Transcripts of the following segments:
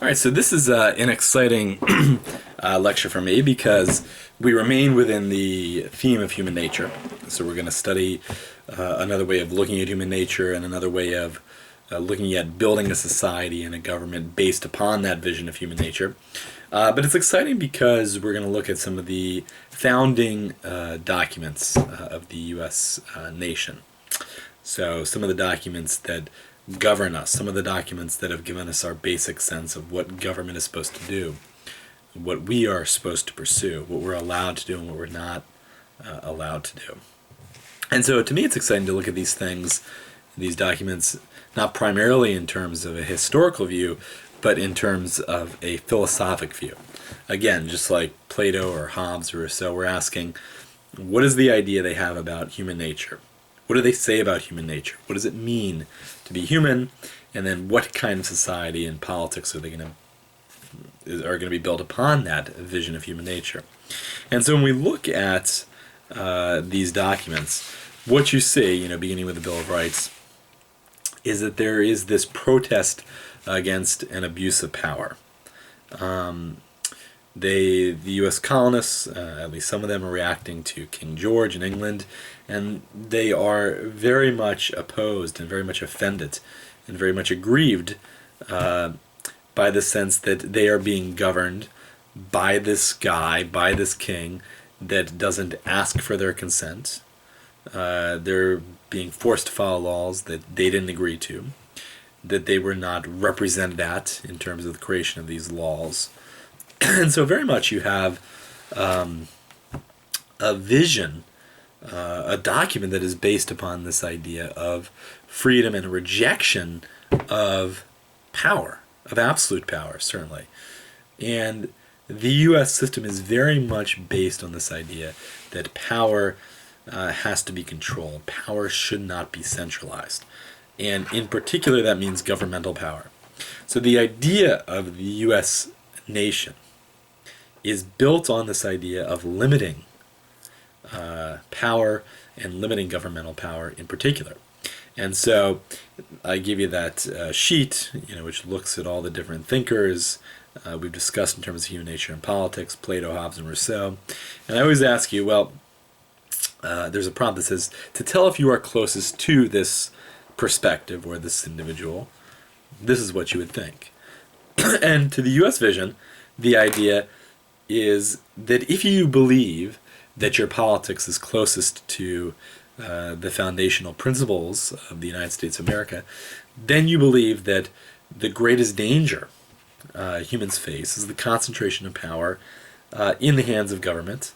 All right, so this is an exciting lecture for me because we remain within the theme of human nature. So we're going to study another way of looking at human nature and another way of looking at building a society and a government based upon that vision of human nature. But it's exciting because we're going to look at some of the founding documents of the U.S. Nation. So some of the documents that govern us, some of the documents that have given us our basic sense of what government is supposed to do, what we are supposed to pursue, what we're allowed to do and what we're not allowed to do. And so to me it's exciting to look at these things, these documents, not primarily in terms of a historical view, but in terms of a philosophic view. Again, just like Plato or Hobbes or Rousseau, we're asking, what is the idea they have about human nature? What do they say about human nature? What does it mean to be human? And then what kind of society and politics are going to be built upon that vision of human nature? And so when we look at these documents, what you see, beginning with the Bill of Rights, is that there is this protest against an abuse of power. The U.S. colonists, at least some of them, are reacting to King George in England, and they are very much opposed and very much offended and very much aggrieved by the sense that they are being governed by this guy, by this king, that doesn't ask for their consent. They're being forced to follow laws that they didn't agree to, that they were not represented at in terms of the creation of these laws. And so very much you have a vision, a document that is based upon this idea of freedom and a rejection of power, of absolute power, certainly. And the U.S. system is very much based on this idea that power has to be controlled. Power should not be centralized. And in particular, that means governmental power. So the idea of the U.S. nation is built on this idea of limiting power and limiting governmental power in particular. And so I give you that sheet, which looks at all the different thinkers we've discussed in terms of human nature and politics, Plato, Hobbes, and Rousseau. And I always ask you, there's a prompt that says, to tell if you are closest to this perspective or this individual, this is what you would think. And to the U.S. vision, the idea is that if you believe that your politics is closest to the foundational principles of the United States of America, then you believe that the greatest danger humans face is the concentration of power in the hands of government,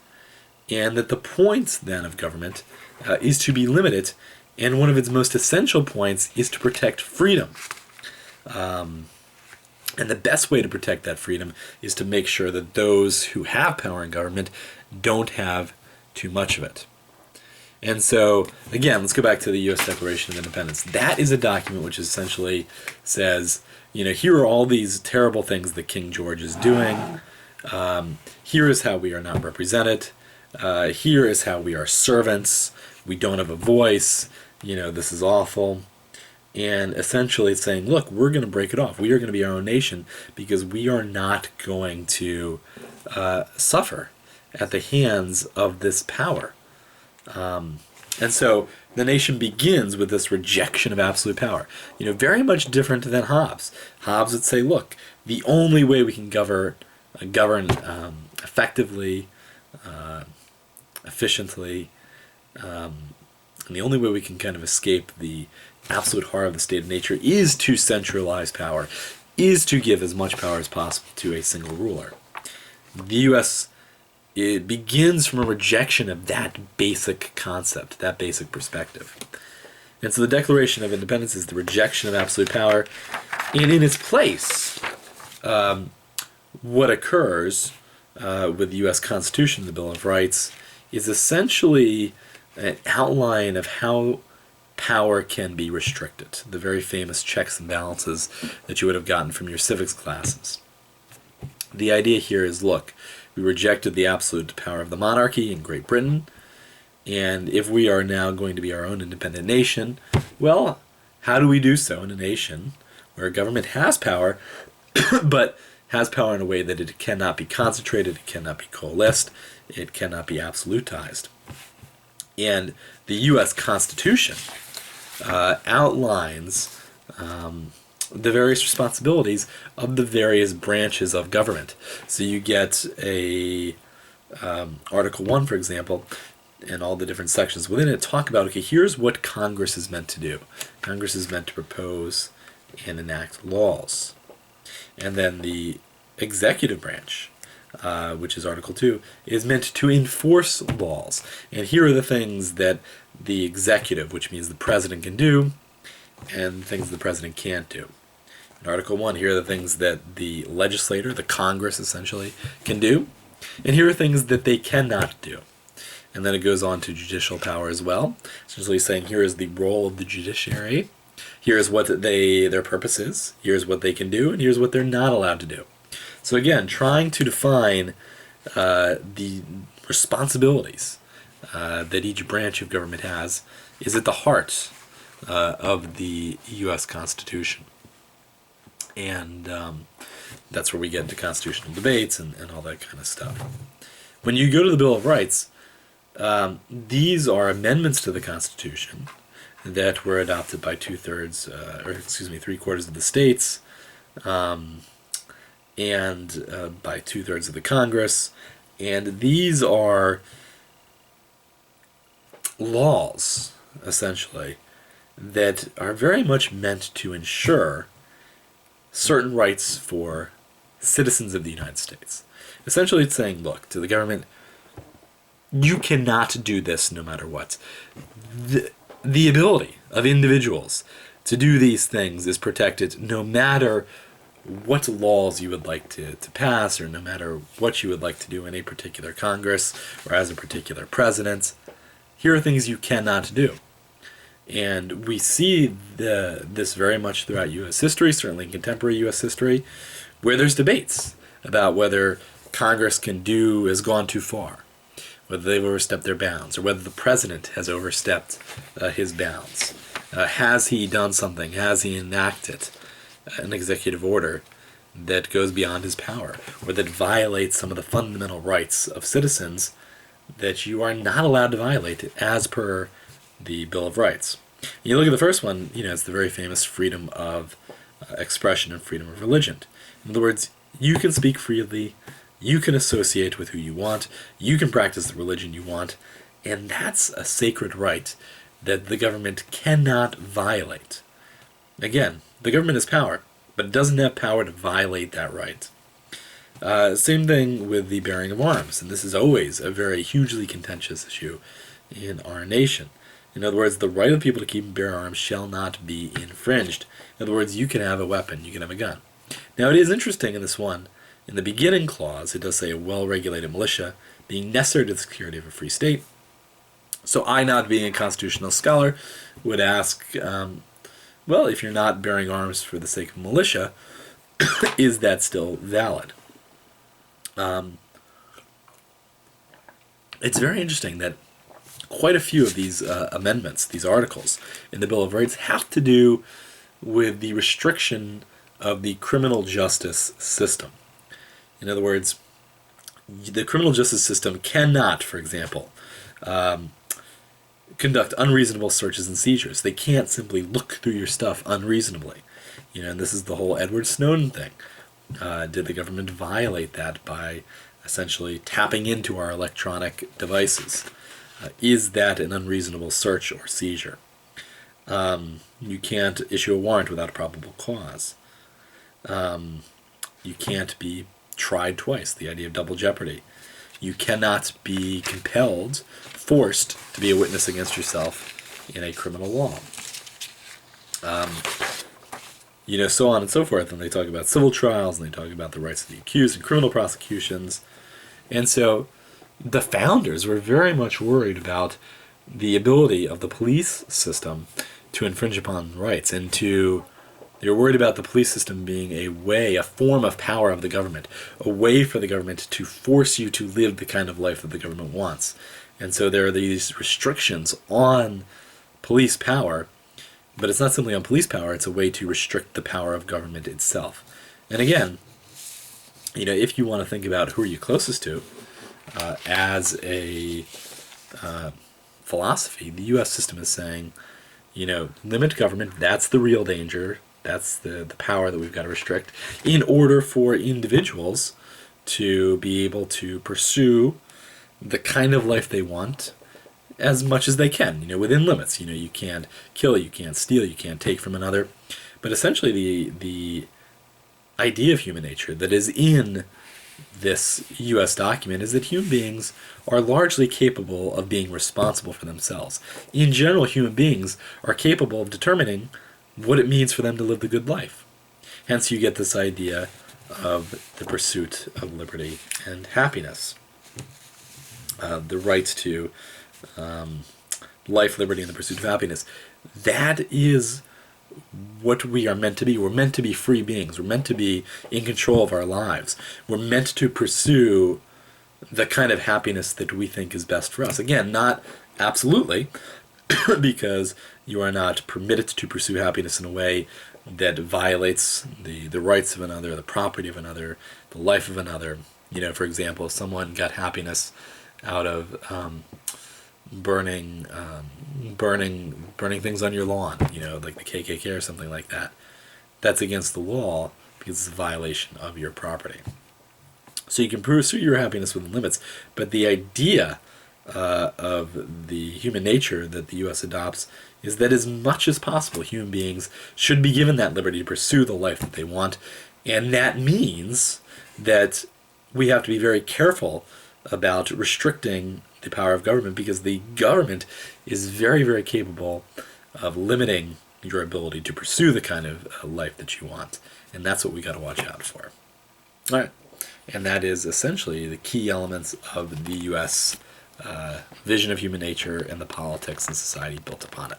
and that the point then of government is to be limited, and one of its most essential points is to protect freedom. And the best way to protect that freedom is to make sure that those who have power in government don't have too much of it. And so, again, let's go back to the U.S. Declaration of Independence. That is a document which essentially says, here are all these terrible things that King George is doing. Here is how we are not represented. Here is how we are servants. We don't have a voice. This is awful. And essentially it's saying, look, we're going to break it off. We are going to be our own nation because we are not going to suffer at the hands of this power. And so the nation begins with this rejection of absolute power. Very much different than Hobbes. Hobbes would say, look, the only way we can govern effectively, efficiently, and the only way we can kind of escape the absolute horror of the state of nature is to centralize power, is to give as much power as possible to a single ruler. The U.S. it begins from a rejection of that basic concept, that basic perspective. And so the Declaration of Independence is the rejection of absolute power. And in its place, what occurs with the U.S. Constitution, the Bill of Rights, is essentially an outline of how power can be restricted, the very famous checks and balances that you would have gotten from your civics classes. The idea here is, look, we rejected the absolute power of the monarchy in Great Britain, and if we are now going to be our own independent nation, well, how do we do so in a nation where government has power but has power in a way that it cannot be concentrated, it cannot be coalesced, it cannot be absolutized. And the U.S. Constitution outlines the various responsibilities of the various branches of government. So you get a Article 1, for example, and all the different sections within it talk about, okay, here's what Congress is meant to do. Congress is meant to propose and enact laws. And then the executive branch, which is Article 2, is meant to enforce laws. And here are the things that the executive, which means the president, can do, and things the president can't do. In Article 1, here are the things that the legislator, the Congress essentially, can do, and here are things that they cannot do. And then it goes on to judicial power as well, essentially saying here is the role of the judiciary, here's what their purpose is, here's what they can do, and here's what they're not allowed to do. So again, trying to define the responsibilities that each branch of government has is at the heart of the U.S. Constitution. And that's where we get into constitutional debates and all that kind of stuff. When you go to the Bill of Rights, these are amendments to the Constitution that were adopted by three-quarters of the states, and by 2/3 of the Congress. And these are laws, essentially, that are very much meant to ensure certain rights for citizens of the United States. Essentially, it's saying, look, to the government, you cannot do this no matter what. The ability of individuals to do these things is protected no matter what laws you would like to pass, or no matter what you would like to do in a particular Congress or as a particular president. Here are things you cannot do. And we see this very much throughout U.S. history, certainly in contemporary U.S. history, where there's debates about whether Congress has gone too far, whether they've overstepped their bounds, or whether the president has overstepped his bounds. Has he done something? Has he enacted an executive order that goes beyond his power, or that violates some of the fundamental rights of citizens that you are not allowed to violate as per the Bill of Rights? You look at the first one, it's the very famous freedom of expression and freedom of religion. In other words, you can speak freely, you can associate with who you want, you can practice the religion you want, and that's a sacred right that the government cannot violate. Again, the government has power, but it doesn't have power to violate that right. Same thing with the bearing of arms, and this is always a very hugely contentious issue in our nation. In other words, the right of people to keep and bear arms shall not be infringed. In other words, you can have a weapon, you can have a gun. Now, it is interesting in this one, in the beginning clause, it does say a well-regulated militia being necessary to the security of a free state. So I, not being a constitutional scholar, would ask, well, if you're not bearing arms for the sake of militia, is that still valid? It's very interesting that quite a few of these amendments, these articles in the Bill of Rights, have to do with the restriction of the criminal justice system. In other words, the criminal justice system cannot, for example, conduct unreasonable searches and seizures. They can't simply look through your stuff unreasonably. And this is the whole Edward Snowden thing. Did the government violate that by essentially tapping into our electronic devices? Is that an unreasonable search or seizure? You can't issue a warrant without a probable cause. You can't be tried twice, the idea of double jeopardy. You cannot be compelled, forced to be a witness against yourself in a criminal law. So on and so forth. And they talk about civil trials, and they talk about the rights of the accused in criminal prosecutions. And so the founders were very much worried about the ability of the police system to infringe upon rights, and they were worried about the police system being a form of power of the government, a way for the government to force you to live the kind of life that the government wants. And so there are these restrictions on police power, but it's not simply on police power, it's a way to restrict the power of government itself. And again, if you want to think about who are you closest to, as a philosophy, the U.S. system is saying, limit government, that's the real danger, that's the power that we've got to restrict, in order for individuals to be able to pursue the kind of life they want as much as they can, within limits. You can't kill, you can't steal, you can't take from another. But essentially the idea of human nature that is in this U.S. document is that human beings are largely capable of being responsible for themselves. In general, human beings are capable of determining what it means for them to live the good life. Hence you get this idea of the pursuit of liberty and happiness. The rights to life, liberty, and the pursuit of happiness. That is what we are meant to be. We're meant to be free beings. We're meant to be in control of our lives. We're meant to pursue the kind of happiness that we think is best for us. Again, not absolutely, because you are not permitted to pursue happiness in a way that violates the rights of another, the property of another, the life of another. For example, if someone got happiness out of burning things on your lawn, like the KKK or something like that. That's against the law because it's a violation of your property. So you can pursue your happiness within limits, but the idea of the human nature that the U.S. adopts is that as much as possible, human beings should be given that liberty to pursue the life that they want, and that means that we have to be very careful about restricting the power of government, because the government is very, very capable of limiting your ability to pursue the kind of life that you want. And that's what we got to watch out for. All right. And that is essentially the key elements of the U.S. Vision of human nature and the politics and society built upon it.